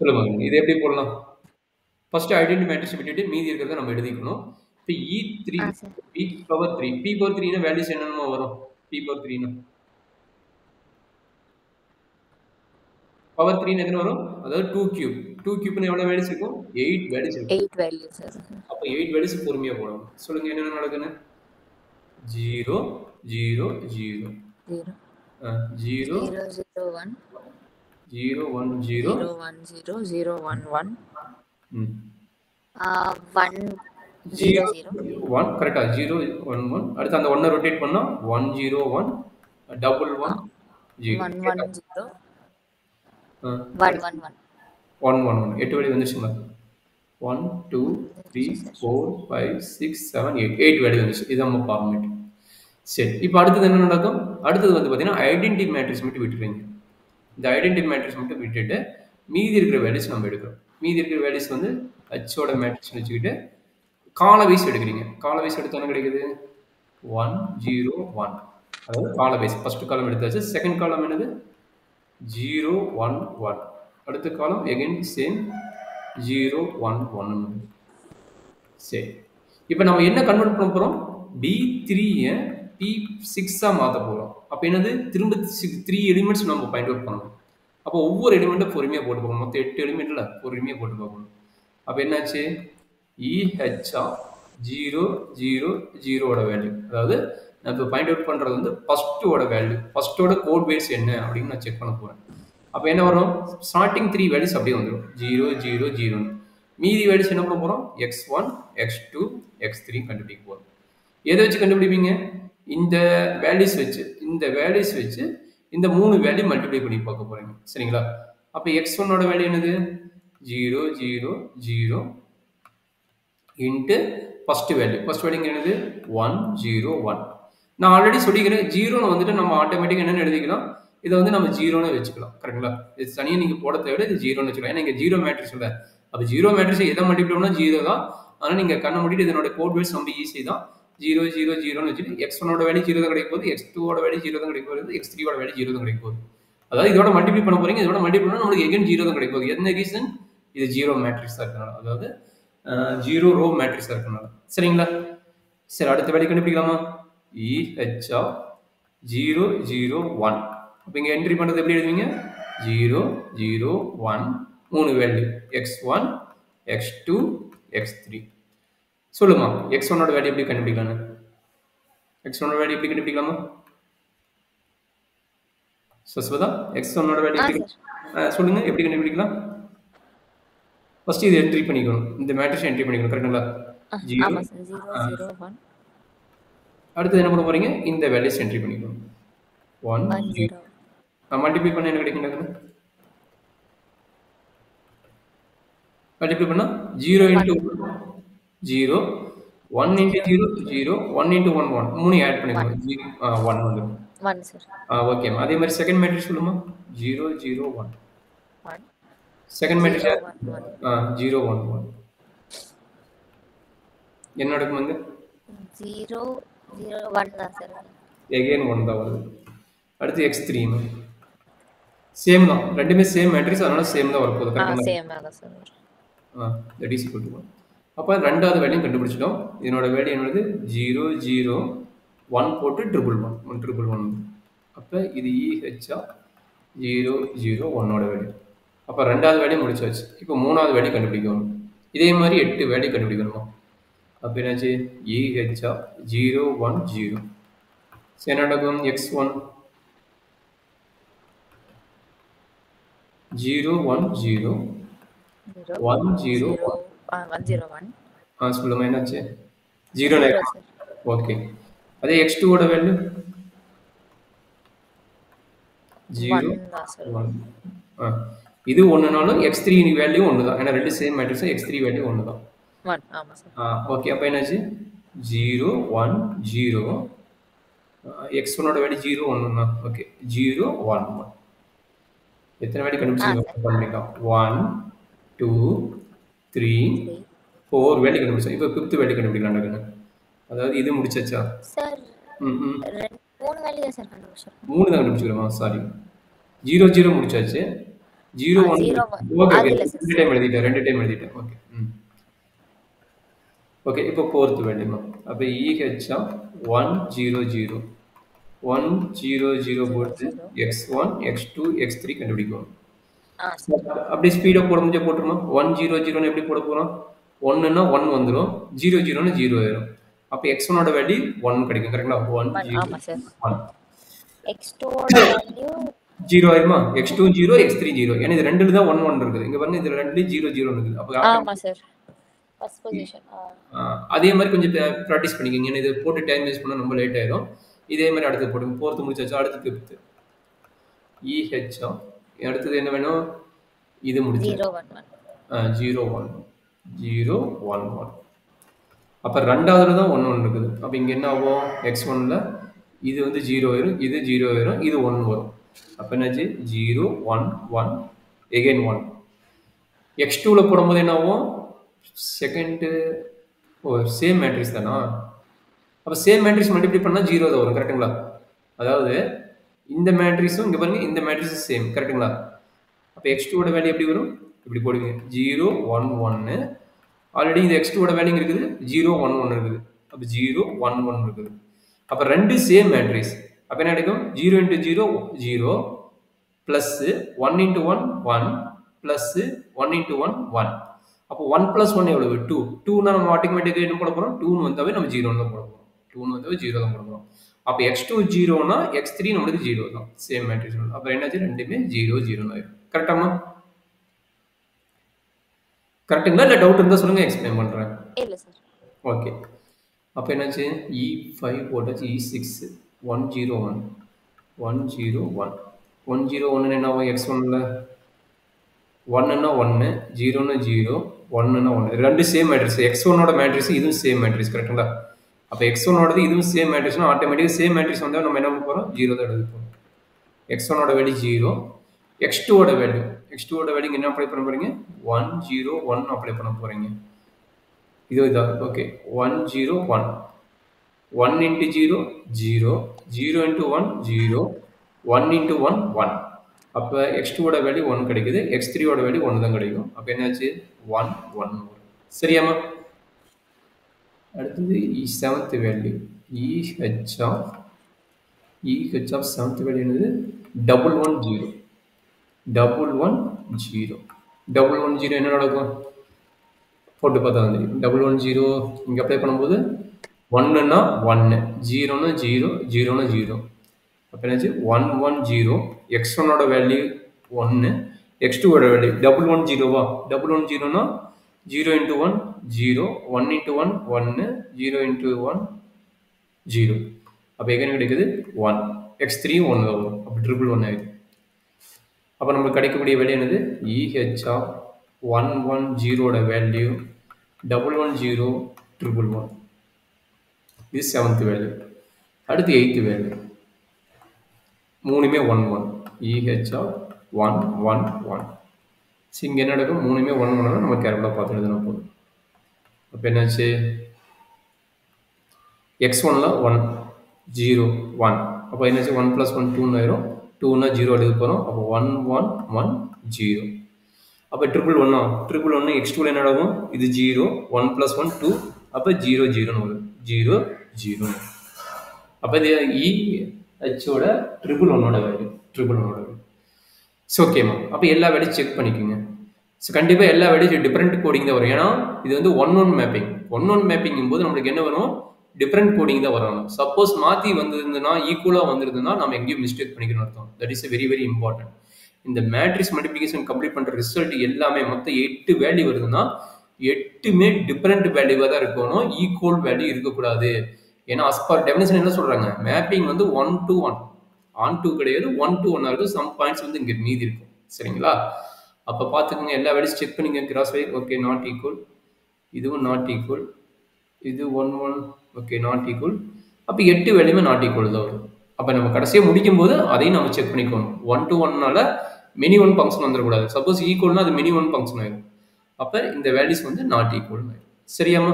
சொல்லுங்க. இது எப்படி போடலாம்? ஃபர்ஸ்ட் ஐடென்டி மேட்ரிக்ஸ் விட்டுட்டு மீதி இருக்கிறத நம்ம எழுதிக்கணும். இப்போ E3 sir. P power 3 P power 3 னா வேல்யூஸ் என்னென்னமோ வரும். P பவர் 3 னா பவர் 3 ன்னு எத்தனை வரும்? அதாவது 2 கியூப். 2 கியூப்னு எவ்வளவு வேல்யூஸ் இருக்கும்? 8 வேல்யூஸ் இருக்கும். 8 வேல்யூஸ் சார். அப்ப 8 வேல்யூஸ் பொறுமையா போடணும். சொல்லுங்க என்னென்ன நடக்குன்னு? 0 0 0 0 0 0 0 1 0 1 0 0 1 0 0 1 1 ம் 1 0 0 0 1 கரெக்டா 0 1 1 அடுத்து அந்த 1 ரொட்டேட் பண்ணா 1 0 1 டபுள் 1 0 1 1 0 1 1 1 1 1 1 8 வேல்யூ வந்துச்சுங்களா 1 2 3 4 5 6 7 8 8 வேல்யூ வந்துச்சு இது நம்ம ஃபார்மேட் சரி இப்போ அடுத்தது என்ன நடக்கும் அடுத்தது வந்து பார்த்தீங்கன்னா ஐடென்டி மேட்ரிக்ஸ் மட்டும் விட்டுருவீங்க இந்த ஐடென்டி மேட்ரிக்ஸ் மட்டும் விட்டுட்டு மீதி இருக்கிற வேல்யூஸ் நம்ம எடுக்கிறோம் மீதி இருக்கிற வேல்யூஸ் வந்து ஹச்சோட மேட்ரிக்ஸ் வச்சுக்கிட்டு கால வைஸ் எடுக்கிறீங்க கால வைஸ் எடுத்தா என்ன கிடைக்குது 1 0 1 அதாவது கால வைஸ் ஃபர்ஸ்ட் காலம் எடுத்தாச்சு செகண்ட் காலம் என்னது 0 1 1 அடுத்த காலம் எகைன் சேம் 0 1 1 சரி இப்போ நம்ம என்ன கன்வெர்ட் பண்ண போகிறோம் B3-ஐ P6-ஆக மாற்ற போகிறோம் அப்போ என்னது திரும்ப 3 எலிமெண்ட்ஸ் நம்ம பாயிண்ட் அவுட் பண்ணணும் அப்போ ஒவ்வொரு எலிமெண்ட்டும் பொறுமையாக போட்டு போகணும் மொத்தம் 8 எலிமெண்ட்டில் பொறுமையாக போட்டு போகணும் அப்போ என்னாச்சு EH-ஆ 0 0 0ஓட வேல்யூ அதாவது நான் இப்போ பாயிண்ட் அவுட் பண்ணுறது வந்து ஃபஸ்ட்டோட வேல்யூ ஃபஸ்ட்டோட கோட் பேஸ் என்ன அப்படின்னு நான் செக் பண்ண போகிறேன் அப்போ என்ன வரும் ஸ்டார்டிங் 3 வேல்யூஸ் அப்படியே வந்துடும் 0 0 0 மீதி வேல்யூஸ் என்ன பண்ண போகிறோம் x1 x2 x3 கண்டுபிடிக்க போகிறோம் எதை வச்சு கண்டுபிடிப்பீங்க இந்த வேல்யூஸ் வச்சு இந்த 3 வேல்யூ மல்டிப்ளை பண்ணி பார்க்க போகிறீங்க சரிங்களா அப்போ x1ஓட வேல்யூ என்னது 0 0 0 இன்ட்டு ஃபர்ஸ்ட் வேல்யூ என்னது 1 0 1 நான் ஆல்ரெடி சொல்லிக்கிறேன் ஜீரோன்னு வந்துட்டு நம்ம ஆட்டோமேட்டிக்காக என்னென்னு எழுதிக்கலாம் இதை வந்து நம்ம ஜீரோன்னு வச்சுக்கலாம் கரெக்டுங்களா இது தனியாக நீங்கள் போட தேவை இது ஜீரோன்னு வச்சுக்கலாம் ஏன்னா இங்கே ஜீரோ மேட்ரிக்ஸ் இல்லை அப்போ ஜீரோ மேட்ரிக்ஸ் எதை மல்டிப்ளை பண்ணால் ஜீரோ தான் ஆனால் நீங்கள் கண்ணை மூடிட்டு இதனோட கோட் வேல்ஸ் ரொம்ப ஈஸி தான் 0 0 0ன்னு வச்சுட்டு x1ஓட வேல்யூ 0 தான் கிடைக்க போகுது x2ஓட வேல்யூ 0 தான் கிடைக்க போகுது x3ஓட வேல்யூ 0 தான் கிடைக்க போகுது அதாவது இதோட மல்டிப்ளை பண்ண போறீங்க இதோட மல்டிப்ளை பண்ணால் நம்மளுக்கு எகைன் 0 தான் கிடைக்க போகுது என்ன ரீசன் இது ஜீரோ மேட்ரிக்ஸாக இருக்கனால அதாவது ஜீரோ ரோ மேட்ரிக்ஸாக இருக்கனால சரிங்களா சரி அடுத்த வேல்யூ கண்டுபிடிக்கலாமா EH of 0 0 1 அப்போ இங்கே என்ட்ரி பண்ணுறது எப்படி எழுதுவீங்க 0 0 1 மூணு வேல்யூ x1 x2 x3 சொல்லுமா x1ஓட வேல்யூ எப்படி கண்டுபிடிக்கலாம்னு x1ஓட வேல்யூ எப்படி கண்டுபிடிக்கலாமா சஸ்வதா x1ஓட வேல்யூ எப்படி சொல்லுங்க எப்படி கண்டுபிடிக்கலாம் ஃபர்ஸ்ட் இது என்ட்ரி பண்ணிக்கணும் இந்த மேட்ரிக்ஸ் என்ட்ரி பண்ணிக்கணும் கரெக்ட்டுங்களா 0 0 1 அடுத்து என்ன பண்ண போறீங்க இந்த வேல்யூஸ் என்ட்ரி பண்ணிக்கணும் 1 0 மல்டிப்ளை பண்ண என்ன கிடைக்கும் மல்டிப்ளை பண்ணா 0 into 0 1 into 0 0 1 into 1 1 மூணு ஆட் பண்ணிக்கணும் 1 வந்து 1 சார் ஓகே அதே மாதிரி செகண்ட் மேட்ரிக்ஸ் சொல்லுமா 0 0 1 செகண்ட் மேட்ரிக்ஸ் 0 1 1 என்ன நடக்கும் அங்க 0 0 1 தான் சார் again 1 தான் வருது அடுத்து x3 சேம் தான் ரெண்டுமே சேம் மேட்ரிக்ஸ் அதனால சேம் தான் வரப்போகுது கரெக்ட்டா சேம் தான் sir that is equal to 1 அப்ப ரெண்டாவது வேல்யூ கண்டுபிடிச்சிட்டோம் இதனோட வேல்யூ என்னது 0 0 1 போட்டு 1 1 1 அப்ப இது EH 0 0 1 ஓட வேல்யூ அப்ப ரெண்டாவது வேல்யூ முடிச்சாச்சு இப்போ மூணாவது வேல்யூ கண்டுபிடிக்கணும் இதே மாதிரி 8 வேல்யூ கண்டுபிடிக்கணுமா அப்ப என்னாச்சு EH 0 1 0 சரி நடக்கும் x1 0 1 0 1 0 1 சொல்லுங்க என்னாச்சு 0 ஓகே அதே x2 ஓட வேல்யூ 0 1 இது ஒண்ணுனாலும் x3 வேல்யூ ஒன்று தான் ஏன்னா ரெண்டு சேம் மேட்ரிக்ஸ் x3 வேல்யூ ஒன்று தான் ஓகே அப்போ என்னாச்சு 0 1 0 x1 ஓட வேல்யூ 0 1 தான் ஓகே 0 1 1 எத்தனை வேல்யூ கண்டுபிடிச்சிருக்கோம் 1 2 3 4 வேல்யூ கண்டுபிடிச்சோம் இப்போ 5th வேல்யூ கண்டுபிடிக்கலாம் அதாவது இது முடிச்சாச்சா சார் மூணு வேல்யூ சார் கண்டுபிடிச்சோம் 3 தான் கண்டுபிடிச்சிருக்கோம் சாரி 0 0 முடிச்சாச்சு 0 1 0 ஓகே ஓகே அதில்ல சார் 2 டைம் எழுதிட்டேன் ஓகே ஓகே இப்போ போர்த்து வேண்டியமா அப்போ EH ஆஃப் 1 0 0 1 0 0 போட்டு 0 x1 x2 x3 கண்டுபிடிக்கும் சார் அப்படியே ஸ்பீடாக போட முடிஞ்சா போட்டுருமா 1 0 0 எப்படி போட போகிறோம் 1ன்னா 1 வந்துடும் 0 0ன்னு 0 ஆயிரும் அப்போ x1ஓட வேல்யூ 1 கிடைக்கும் கரெக்டா 1 0 ஆமா சார் 1 x2 ஓட வேல்யூ 0 ஆயிருமா x2 0 x3 0 ஏன்னா இது ரெண்டுல தான் 1 1 இருக்குது இங்க பாருங்க இது ரெண்டுலயும் 0 0 இருக்குது அப்போ ஆமா சார் ஃபர்ஸ்ட் பொசிஷன் அதே மாதிரி கொஞ்சம் ப்ராக்டிஸ் பண்ணிக்கோங்க ஏன்னா இது போட்டு டைம் வேஸ்ட் பண்ணால் ரொம்ப லேட் ஆயிடும் இதே மாதிரி அடுத்து போடுங்க ஃபோர்த்து முடிச்சாச்சு அடுத்து ஃபிஃப்த்து EH அடுத்தது என்ன வேணும் இது முடிச்சு 0 1 0 1 0 1 1 அப்போ ரெண்டாவதுல தான் 1 1 இருக்குது அப்போ இங்கே என்ன ஆகும் x1ல இது வந்து 0 ஆயிரும் இது 0 ஆயிரும் இது 1 வரும் அப்போ என்னாச்சு 0 1 1 எகைன் 1 x2ல போடும்போது என்ன ஆகும் செகண்டு சேம் மேட்ரிக்ஸ் தானா அப்போ சேம் மேட்ரிக்ஸ் மல்டிப்ளை பண்ணால் 0 தான் வரும் கரெக்டுங்களா அதாவது இந்த மேட்ரிக்ஸும் இங்கே பாருங்க இந்த மேட்ரிக்ஸும் சேம் கரெக்டுங்களா அப்போ x2ஓட வேல்யூ எப்படி வரும் இப்படி போடுங்க 0 1 1 ஆல்ரெடி இந்த x2ஓட வேல்யூ இருக்குது 0 1 1 இருக்குது அப்போ 0 1 1 இருக்குது அப்போ ரெண்டு சேம் மேட்ரிக்ஸ் அப்போ என்ன கிடைக்கும் 0 into 0 0 plus 1 into 1 1 plus 1 into 1 1 அப்போ 1 ப்ளஸ் 1 எவ்வளவு 2 2னா நம்ம ஆட்டோமேட்டிக்காக என்ன போட போகிறோம் 2னு வந்தாவே நம்ம 0 தான் போட போகிறோம் 2னு வந்தாவே 0 தான் போட போகிறோம் அப்போ x2 0னா x3 நம்மளுக்கு 0 தான் சேம் மேட்ரிக்ஸ் அப்போ என்னாச்சு ரெண்டுமே 0 0 ஆயிடும் கரெக்டாமா கரெக்டுங்களா இல்லை டவுட் இருந்தால் சொல்லுங்கள் எக்ஸ்பிளைன் பண்ணுறேன் இல்ல சார் ஓகே அப்போ என்னாச்சு E5 போட்டாச்சு E6 1 0 1 1 0 1 1 0 1 என்ன ஆகும் x1ல 1ன்னா 1 0ன்னா 0 1ன்னா 1 ரெண்டு சேம் மேட்ரிக்ஸ் x1ஓட மேட்ரிக்ஸ் இதுவும் சேம் மேட்ரிக்ஸ் கரெக்டுங்களா அப்போ x1ஓடது இதுவும் சேம் மேட்ரிக்ஸ்னா ஆட்டோமேட்டிக்காக சேம் மேட்ரிக்ஸ் வந்தால் நம்ம என்ன பண்ண போகிறோம் 0 தான் எழுத போகிறோம் x1ஓட வேல்யூ 0 x2ஓட வேல்யூ என்ன அப்ளை பண்ண போகிறீங்க 1 0 1 அப்ளை பண்ண போகிறீங்க இதுதான் ஓகே 1 0 1 1 இன்ட்டு 0 0 0 இன்ட்டு 1 0 1 இன்ட்டு 1 1 அப்போ x2ஓட வேல்யூ 1 கிடைக்குது x3ஓட வேல்யூ 1 தான் கிடைக்கும் அப்போ என்னாச்சு 1 1 சரியாமா அடுத்தது seventh value EH of seventh value என்னது 1 1 0 1 1 0 1 1 0 என்ன நடக்கும் போட்டு பார்த்தா வந்து 1 1 0 இங்கே அப்ளை பண்ணும்போது 1ன்னா 1 0ன்னா 0 0ன்னா 0 அப்போ என்னாச்சு 1 1 0 x1ஓட வேல்யூ 1 x2ஓட வேல்யூ 1 1 0வா 1 1 0னா 0 இன்ட்டு 1 0 1 இன்ட்டு 1 1 0 இன்ட்டு 1 0 அப்போ எங்கே கிடைக்குது 1 x3 1 தான் வரும் அப்போ 1 1 ஆயிடுது அப்போ நம்மளுக்கு கிடைக்கக்கூடிய வேல்யூ என்னது EH ஆஃப் 1 1 0ஓட வேல்யூ 1 1 0 1 1 இது செவன்த் வேல்யூ அடுத்து எயித்து வேல்யூ மூணுமே 1 1 EH ஆஃப் 1 1 1 ஸோ இங்கே என்ன நடக்கும் மூணுமே 1 1 நம்ம கேர்ஃபுல்லாக பார்த்து எழுதுனா போதும் அப்போ என்னாச்சு x1ல 1 0 1 அப்போ என்னாச்சு 1 + 1 2 ஆயிரும் 2ன்னா 0 எழுத போகிறோம் அப்போ 1 1 1 0 அப்போ 1 1 1 x2ல என்ன ஆகும் இது 0 1 + 1 2 அப்போ 0 0 வரும் 0 0 அப்போ இது EHஓட 1 1 வேல்யூ 1 1 வேல்யூ ஸோ ஓகேம்மா அப்போ எல்லா வேல்யூ செக் பண்ணிக்கோங்க ஸோ கண்டிப்பாக எல்லா வேல்யூ டிஃப்ரெண்ட் கோடிங் தான் வரும் ஏன்னா இது வந்து 1 1 மேப்பிங் 1 1 மேப்பிங்கும் போது நம்மளுக்கு என்ன வரும் டிஃப்ரெண்ட் கோடிங் தான் வரணும் சப்போஸ் மாற்றி வந்திருந்ததுன்னா ஈக்குவலாக வந்திருந்ததுன்னா நம்ம எங்கேயும் மிஸ்டேக் பண்ணிக்கணும் அர்த்தம் that is very very important இந்த மேட்ரிக்ஸ் மல்டிப்ளிகேஷன் கம்ப்ளீட் பண்ணுற ரிசல்ட் எல்லாமே மொத்தம் 8 வேல்யூ வருதுன்னா 8மே டிஃப்ரெண்ட் வேல்யூவாக தான் இருக்கணும் ஈக்குவல் வேல்யூ இருக்கக்கூடாது ஏன்னா as per டெஃபினிஷன் என்ன சொல்கிறாங்க மேப்பிங் வந்து 1 to 1 on to கிடையாது 1 to 1 இருக்கும் சம் பாயிண்ட்ஸ் வந்து இங்கே மீதி இருக்கும் சரிங்களா அப்போ பார்த்துக்கோங்க எல்லா வேல்யூஸ் செக் பண்ணிங்க கிராஸ் வை ஓகே நாட் ஈக்குவல் இதுவும் நாட் ஈக்குவல் இது 1 1 ஓகே நாட் ஈக்குவல் அப்போ 8 வேல்யூமே நாட் ஈக்குவல் தான் வரும் அப்போ நம்ம கடைசியாக முடிக்கும் போது அதையும் நம்ம செக் பண்ணிக்கணும் 1 to 1னால மினி 1 ஃபங்க்ஷன் வந்துடக்கூடாது சப்போஸ் ஈக்குவல்னா அது மினி 1 ஃபங்க்ஷன் ஆயிடும் அப்போ இந்த வேல்யூஸ் வந்து நாட் ஈக்குவல் சரியாமா